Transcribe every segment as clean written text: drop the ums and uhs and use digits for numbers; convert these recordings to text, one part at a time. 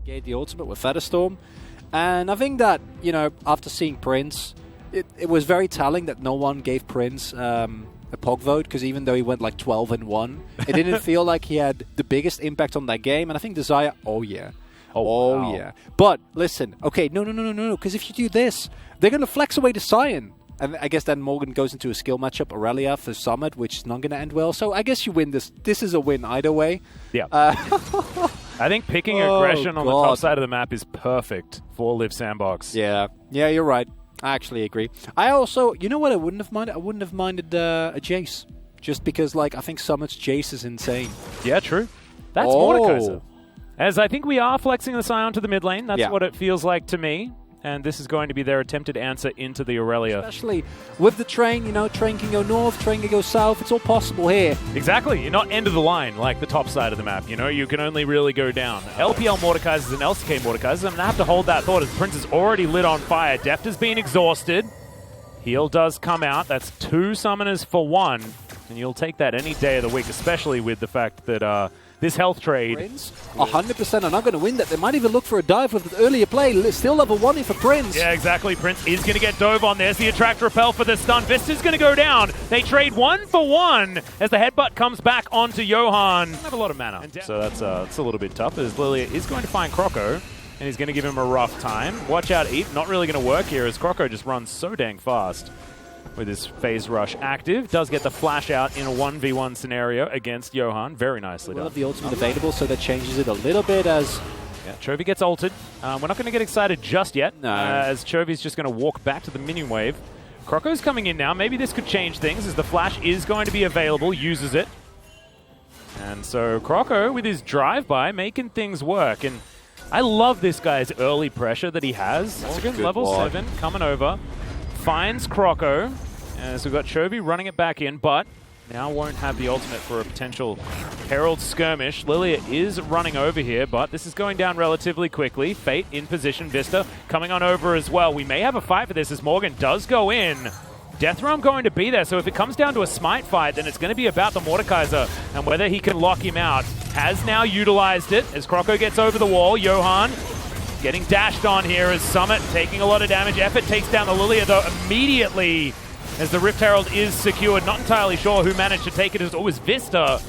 gave the ultimate with Featherstorm. And I think that, you know, after seeing Prince, it was very telling that no one gave Prince a POG vote, because even though he went like 12-1, it didn't feel like he had the biggest impact on that game. And I think Desire, oh yeah. Wow. Yeah. But listen, okay, no, because if you do this, they're going to flex away the Sion. And I guess then Morgan goes into a skill matchup, Aurelia for Summit, which is not going to end well. So I guess you win this. This is a win either way. Yeah. I think picking aggression on the top side of the map is perfect for Live Sandbox. Yeah, you're right. I actually agree. I also, you know what I wouldn't have minded? I wouldn't have minded a Jace. Just because, like, I think Summit's Jace is insane. Yeah, true. That's Mordekaiser. As I think we are flexing the Sion to the mid lane. That's what it feels like to me. And this is going to be their attempted answer into the Aurelia. Especially with the train, you know, train can go north, train can go south. It's all possible here. Exactly. You're not end of the line like the top side of the map. You know, you can only really go down. LPL Mordekaisers and LCK Mordekaisers. I'm going to have to hold that thought as Prince is already lit on fire. Deft has been exhausted. Heal does come out. That's 2 summoners for 1. And you'll take that any day of the week, especially with the fact that this health trade... 100% are not going to win that. They might even look for a dive with the earlier play. Still level 1 here for Prince. Yeah, exactly. Prince is going to get dove on. There's the Attract Repel for the stun. Vista's going to go down. They trade 1 for 1 as the headbutt comes back onto Johan. Have a lot of mana. So that's a little bit tough as Lilia is going to find Croco, and he's going to give him a rough time. Watch out, Eep. Not really going to work here as Croco just runs so dang fast. With his phase rush active, does get the flash out in a 1v1 scenario against Johan. Very nicely done. We'll have the ultimate available, so that changes it a little bit as... Yeah, Chovy gets ulted. We're not going to get excited just yet, no. As Chovy's just going to walk back to the minion wave. Croco's coming in now. Maybe this could change things as the flash is going to be available, uses it. And so Croco, with his drive-by, making things work. And I love this guy's early pressure that he has. Level 7 coming over. Finds Croco, as we've got Chovy running it back in, but now won't have the ultimate for a potential Herald skirmish. Lilia is running over here, but this is going down relatively quickly. Fate in position, Vista coming on over as well. We may have a fight for this as Morgan does go in. Death Realm going to be there, so if it comes down to a smite fight, then it's going to be about the Mordekaiser and whether he can lock him out. Has now utilized it as Croco gets over the wall. Johan getting dashed on here as Summit taking a lot of damage. Effort takes down the Lilia, though, immediately as the Rift Herald is secured. Not entirely sure who managed to take it. It was Vista.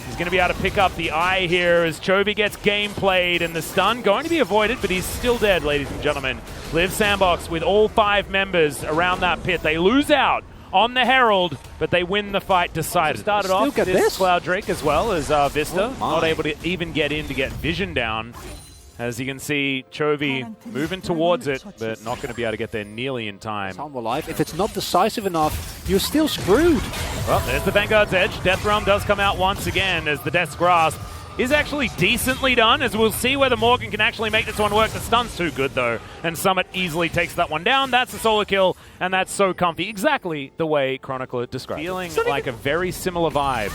He's going to be able to pick up the eye here as Chovy gets game played, and the stun going to be avoided, but he's still dead, ladies and gentlemen. Live Sandbox with all 5 members around that pit. They lose out on the Herald, but they win the fight decided. Started off this Cloud Drake as well as Vista. Not able to even get in to get vision down. As you can see, Chovy moving towards it, but not going to be able to get there nearly in time. If it's not decisive enough, you're still screwed. Well, there's the Vanguard's Edge. Death Realm does come out once again as the Death's Grasp is actually decently done, as we'll see whether Morgan can actually make this one work. The stun's too good, though, and Summit easily takes that one down. That's a solo kill, and that's so comfy. Exactly the way Chronicler described it. Feeling like a very similar vibe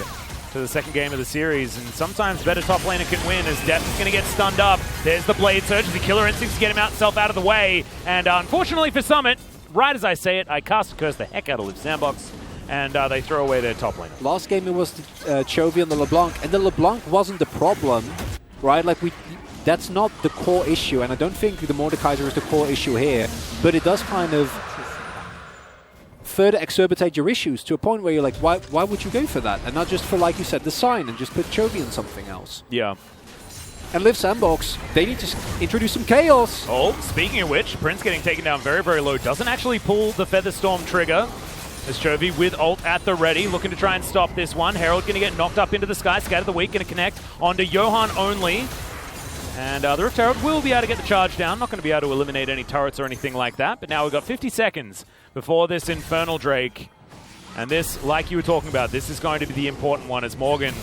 to the second game of the series, and sometimes better top laner can win as Death is going to get stunned up. There's the Blade Surge, the Killer Instincts to get himself out of the way, and unfortunately for Summit, right as I say it, I cast a curse the heck out of Live Sandbox, and they throw away their top laner. Last game it was the Chovy and the LeBlanc, and the LeBlanc wasn't the problem, right? Like that's not the core issue, and I don't think the Mordekaiser is the core issue here, but it does kind of further exacerbate your issues to a point where you're like, why would you go for that? And not just for, like you said, the sign and just put Chovy in something else. Yeah. And Live Sandbox, they need to introduce some chaos. Oh, speaking of which, Prince getting taken down very, very low. Doesn't actually pull the Featherstorm trigger. As Chovy with ult at the ready, looking to try and stop this one. Herald going to get knocked up into the sky. Scatter the Weak going to connect onto Johan only. And the Rift Herald will be able to get the charge down. Not going to be able to eliminate any turrets or anything like that. But now we've got 50 seconds before this Infernal Drake. And this, like you were talking about, this is going to be the important one as Morgan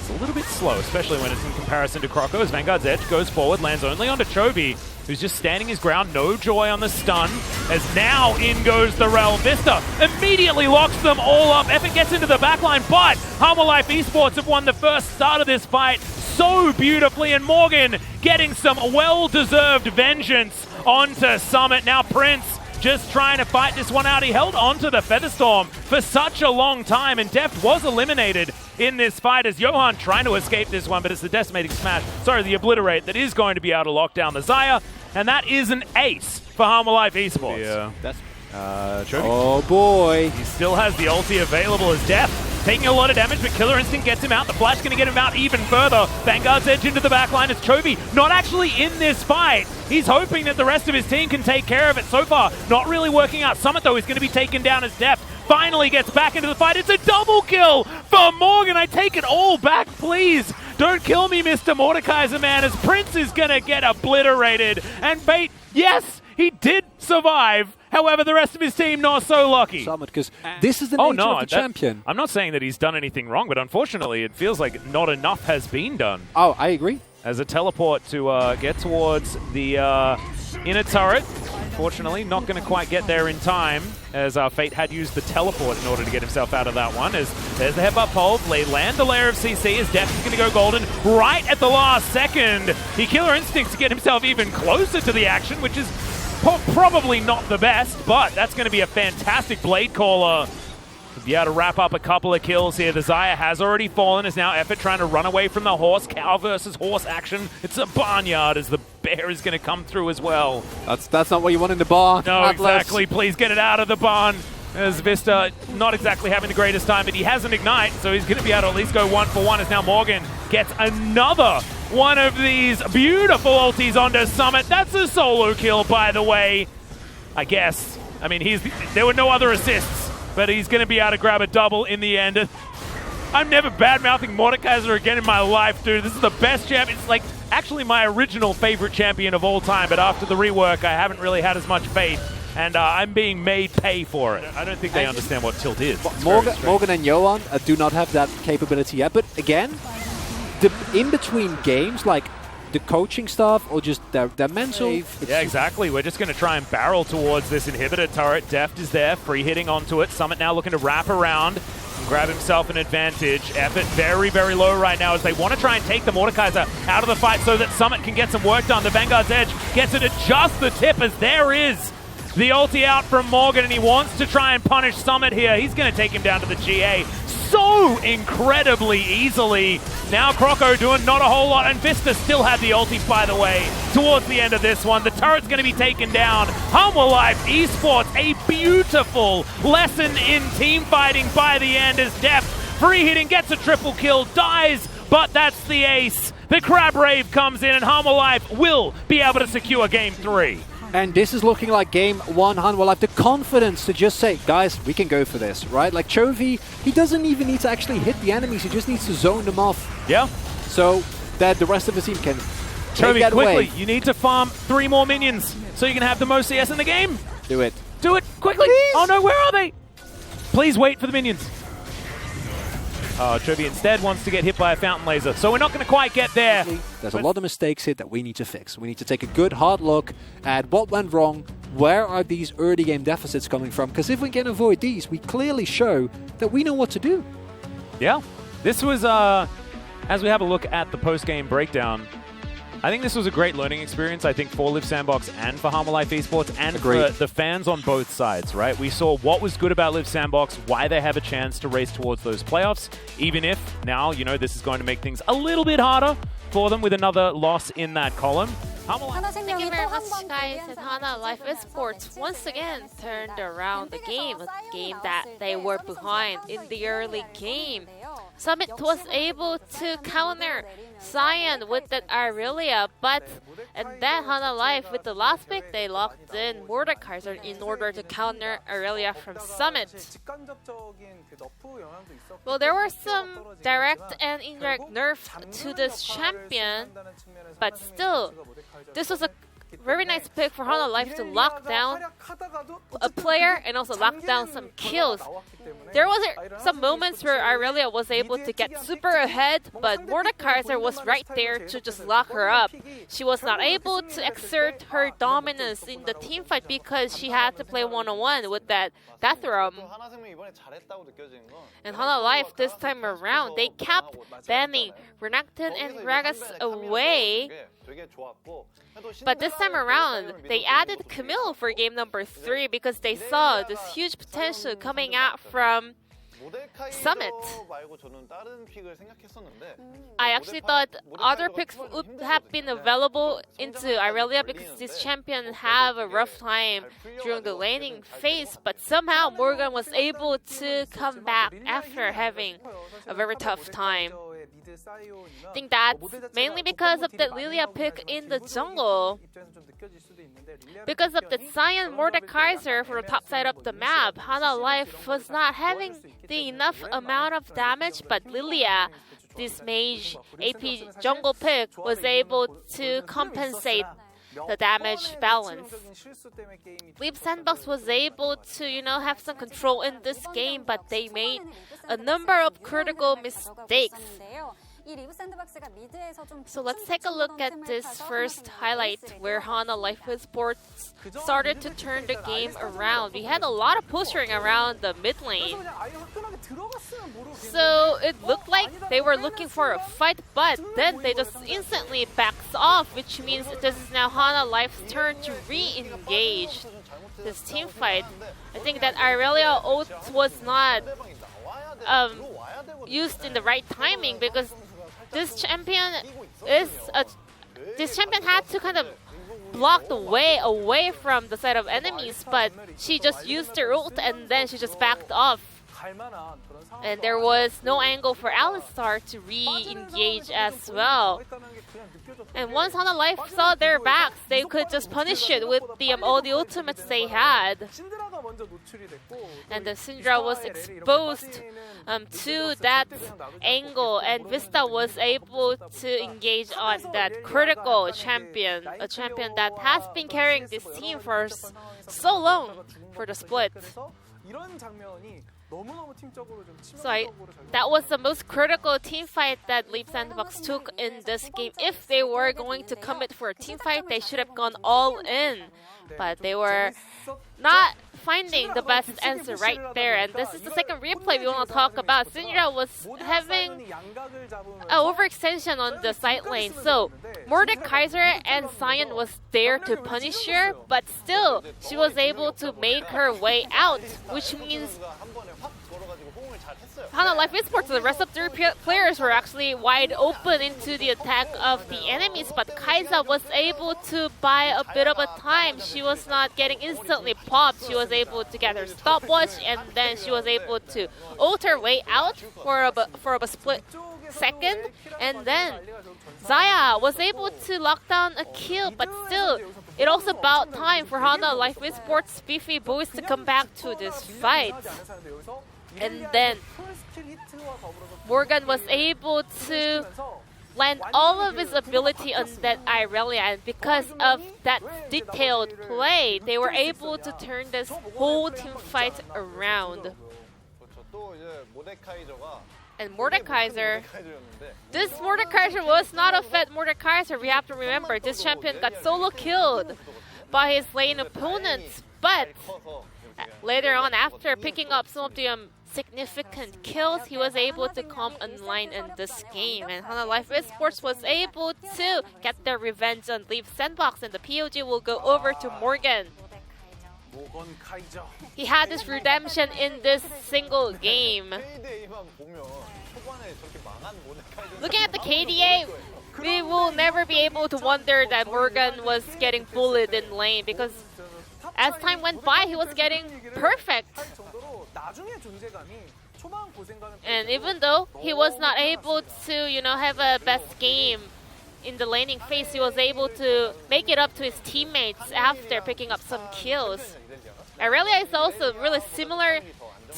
is a little bit slow, especially when it's in comparison to Croco. As Vanguard's Edge goes forward, lands only onto Chovy, who's just standing his ground. No joy on the stun. As now in goes the Realm. Vista immediately locks them all up. Effort gets into the backline, but Humble Life Esports have won the first start of this fight so beautifully, and Morgan getting some well-deserved vengeance onto Summit. Now Prince just trying to fight this one out. He held onto the Featherstorm for such a long time, and Deft was eliminated in this fight as Johan trying to escape this one, but it's the Decimating Smash, sorry, the Obliterate that is going to be able to lock down the Xayah, and that is an ace for Harmor Life Esports. Yeah. That's oh boy. He still has the ulti available as Deft. Taking a lot of damage, but Killer Instinct gets him out. The Flash going to get him out even further. Vanguard's edge into the backline as Chovy not actually in this fight. He's hoping that the rest of his team can take care of it. So far, not really working out. Summit, though, is going to be taken down as Deft finally gets back into the fight. It's a double kill for Morgan. I take it all back, please. Don't kill me, Mr. Mordekaiser, man, as Prince is going to get obliterated. And Fate, yes, he did survive. However, the rest of his team not so lucky. Summit, because this is the nature of the champion. I'm not saying that he's done anything wrong, but unfortunately, it feels like not enough has been done. Oh, I agree. As a teleport to get towards the inner turret. Unfortunately, not going to quite get there in time, as Fate had used the teleport in order to get himself out of that one. As there's the headbutt pole, they land the layer of CC as Deft is going to go golden right at the last second. He Killer Instinct to get himself even closer to the action, which is probably not the best, but that's going to be a fantastic Blade Caller to be able to wrap up a couple of kills here. The Xayah has already fallen, is now Effort trying to run away from the horse. Cow versus horse action. It's a barnyard as the bear is going to come through as well. That's not what you want in the barn. No, Atlas. exactly. Please get it out of the barn. As Vista not exactly having the greatest time, but he has an Ignite, so he's going to be able to at least go 1-for-1 as now Morgan gets another one of these beautiful ultis onto Summit. That's a solo kill, by the way, I guess. I mean, there were no other assists, but he's going to be able to grab a double in the end. I'm never bad-mouthing Mordekaiser again in my life, dude. This is the best champion. It's like actually my original favorite champion of all time, but after the rework, I haven't really had as much faith. And I'm being made pay for it. I don't think they understand what tilt is. Morgan and Johan do not have that capability yet. But again, the in-between games, like the coaching stuff or just their mental... Yeah, exactly. We're just going to try and barrel towards this inhibitor turret. Deft is there, free hitting onto it. Summit now looking to wrap around and grab himself an advantage. Effort very, very low right now as they want to try and take the Mordekaiser out of the fight so that Summit can get some work done. The Vanguard's edge gets it at just the tip as there is the ulti out from Morgan, and he wants to try and punish Summit here. He's going to take him down to the GA so incredibly easily. Now Croco doing not a whole lot, and Vista still had the ulti, by the way, towards the end of this one. The turret's going to be taken down. Harmor Life Esports, a beautiful lesson in team fighting by the end as Deft free hitting, gets a triple kill, dies, but that's the ace. The Crab Rave comes in, and Harmor Life will be able to secure Game 3. And this is looking like game 1, Harmor Life. The confidence to just say, guys, we can go for this, right? Like Chovy, he doesn't even need to actually hit the enemies. He just needs to zone them off. Yeah. So that the rest of the team can Chovy, that quickly, away. You need to farm 3 more minions so you can have the most CS in the game. Do it. Do it, quickly. Please. Oh no, where are they? Please wait for the minions. Chovy instead wants to get hit by a fountain laser, so we're not going to quite get there. There's a lot of mistakes here that we need to fix. We need to take a good hard look at what went wrong. Where are these early game deficits coming from? Because if we can avoid these, we clearly show that we know what to do. Yeah, this was, as we have a look at the post-game breakdown, I think this was a great learning experience, I think, for Live Sandbox and for Harmor Life Esports and for the fans on both sides, right? We saw what was good about Live Sandbox, why they have a chance to race towards those playoffs, even if now, you know, this is going to make things a little bit harder for them with another loss in that column. Thank you very much, guys. And Harmor Life Esports once again turned around the game, a game that they were behind in the early game. Summit was able to counter Cyan with that Aurelia, but and then Harmor Life with the last pick, they locked in Mordekaiser in order to counter Aurelia from Summit. Well, there were some direct and indirect nerfs to this champion, but still, this was a very nice pick for Harmor Life to lock down a player and also lock down some kills. There was some moments where Aurelia was able to get super ahead, but Mordekaiser was right there to just lock her up. She was not able to exert her dominance in the team fight because she had to play one-on-one with that bathroom. And Harmor Life this time around, they kept banning Renekton and Gragas away. But this time around, they added Camille for game number 3 because they saw this huge potential coming out from Summit. I actually thought other picks would have been available into Irelia because this champion have a rough time during the laning phase, but somehow Morgan was able to come back after having a very tough time. I think that's mainly because of the Lilia pick in the jungle. Because of the Zion Mordekaiser for the top side of the map, Hana Life was not having the enough amount of damage, but Lilia, this mage AP jungle pick, was able to compensate the damage balance. Leap Sandbox was able to, have some control in this game, but they made a number of critical mistakes. So let's take a look at this first highlight where Hana Life Esports started to turn the game around. We had a lot of posturing around the mid lane. So it looked like they were looking for a fight, but then they just instantly backs off, which means this is now Hana Life's turn to re-engage this team fight. I think that Irelia ult was not used in the right timing because this champion had to kind of block the way away from the side of enemies, but she just used her ult and then she just backed off. And there was no angle for Alistar to re-engage as well. And once Hana Life saw their backs, they could just punish it with all the ultimates they had. And the Syndra was exposed to that angle, and Vista was able to engage on that critical champion, a champion that has been carrying this team for so long for the split. So that was the most critical team fight that Leap Sandbox took in this game. If they were going to commit for a team fight, they should have gone all in. But they were not finding the best answer right there. And this is the second replay we want to talk about. Syndra was having an overextension on the side lane. So Mordekaiser and Zion was there to punish her, but still she was able to make her way out, which means Hana Life Esports, the rest of the players were actually wide open into the attack of the enemies, but Kai'Sa was able to buy a bit of a time. She was not getting instantly popped. She was able to get her stopwatch, and then she was able to ult her way out for a split second, and then Zaya was able to lock down a kill, but still, it also about time for Hana Life Esports beefy boys to come back to this fight. And then Morgan was able to land all of his ability on that Irelia, and because of that detailed play, they were able to turn this whole team fight around. And Mordekaiser, this Mordekaiser was not a fed Mordekaiser. We have to remember, this champion got solo killed by his lane opponents, but later on, after picking up some of the significant kills, he was able to come online in this game, and Hana Life Esports was able to get their revenge on Leap Sandbox, and the POG will go over to Morgan. He had his redemption in this single game. Looking at the KDA, we will never be able to wonder that Morgan was getting bullied in lane, because as time went by, he was getting perfect. And even though he was not able to, have a best game in the laning phase, he was able to make it up to his teammates after picking up some kills. Irelia is also really similar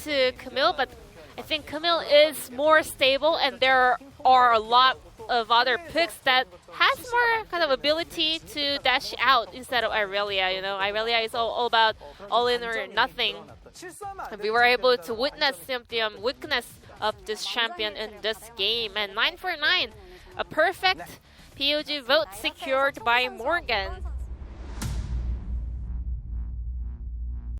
to Camille, but I think Camille is more stable, and there are a lot of other picks that has more kind of ability to dash out instead of Irelia. Irelia is all about all in or nothing. And we were able to witness the weakness of this champion in this game. And 9 for 9, a perfect POG vote secured by Morgan.